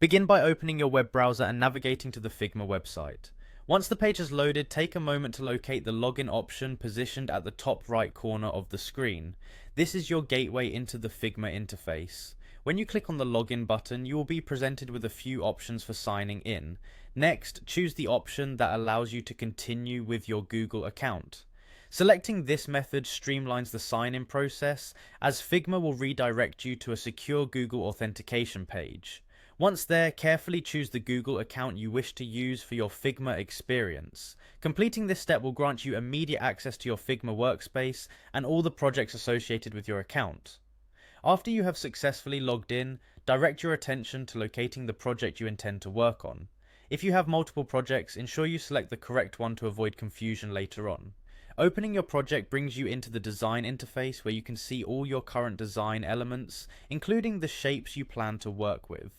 Begin by opening your web browser and navigating to the Figma website. Once the page has loaded, take a moment to locate the login option positioned at the top right corner of the screen. This is your gateway into the Figma interface. When you click on the login button, you will be presented with a few options for signing in. Next, choose the option that allows you to continue with your Google account. Selecting this method streamlines the sign-in process, as Figma will redirect you to a secure Google authentication page. Once there, carefully choose the Google account you wish to use for your Figma experience. Completing this step will grant you immediate access to your Figma workspace and all the projects associated with your account. After you have successfully logged in, direct your attention to locating the project you intend to work on. If you have multiple projects, ensure you select the correct one to avoid confusion later on. Opening your project brings you into the design interface where you can see all your current design elements, including the shapes you plan to work with.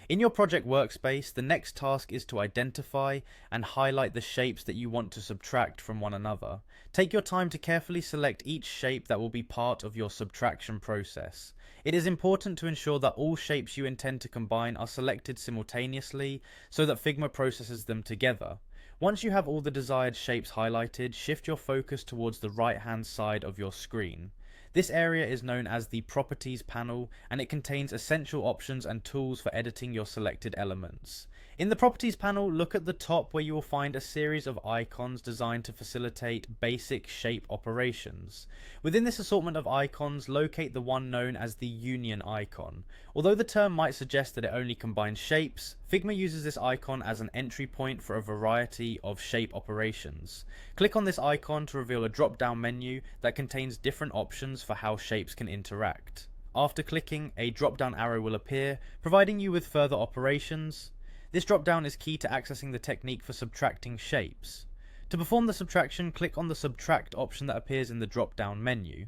In your project workspace, the next task is to identify and highlight the shapes that you want to subtract from one another. Take your time to carefully select each shape that will be part of your subtraction process. It is important to ensure that all shapes you intend to combine are selected simultaneously so that Figma processes them together. Once you have all the desired shapes highlighted, shift your focus towards the right-hand side of your screen. This area is known as the Properties panel, and it contains essential options and tools for editing your selected elements. In the Properties panel, look at the top where you will find a series of icons designed to facilitate basic shape operations. Within this assortment of icons, locate the one known as the Union icon. Although the term might suggest that it only combines shapes, Figma uses this icon as an entry point for a variety of shape operations. Click on this icon to reveal a drop-down menu that contains different options for how shapes can interact. After clicking, a drop-down arrow will appear, providing you with further operations. This drop-down is key to accessing the technique for subtracting shapes. To perform the subtraction, click on the Subtract option that appears in the drop-down menu.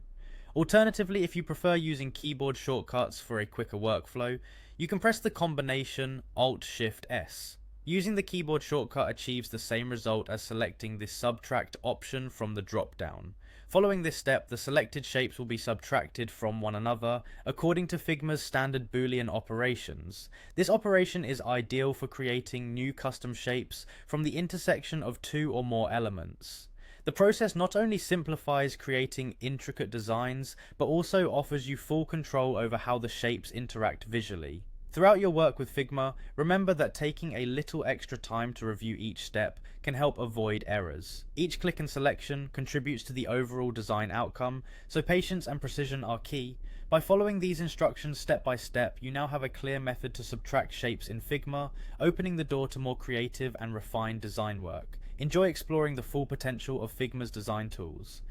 Alternatively, if you prefer using keyboard shortcuts for a quicker workflow, you can press the combination Alt-Shift-S. Using the keyboard shortcut achieves the same result as selecting the Subtract option from the drop-down. Following this step, the selected shapes will be subtracted from one another according to Figma's standard Boolean operations. This operation is ideal for creating new custom shapes from the intersection of two or more elements. The process not only simplifies creating intricate designs, but also offers you full control over how the shapes interact visually. Throughout your work with Figma, remember that taking a little extra time to review each step can help avoid errors. Each click and selection contributes to the overall design outcome, so patience and precision are key. By following these instructions step by step, you now have a clear method to subtract shapes in Figma, opening the door to more creative and refined design work. Enjoy exploring the full potential of Figma's design tools.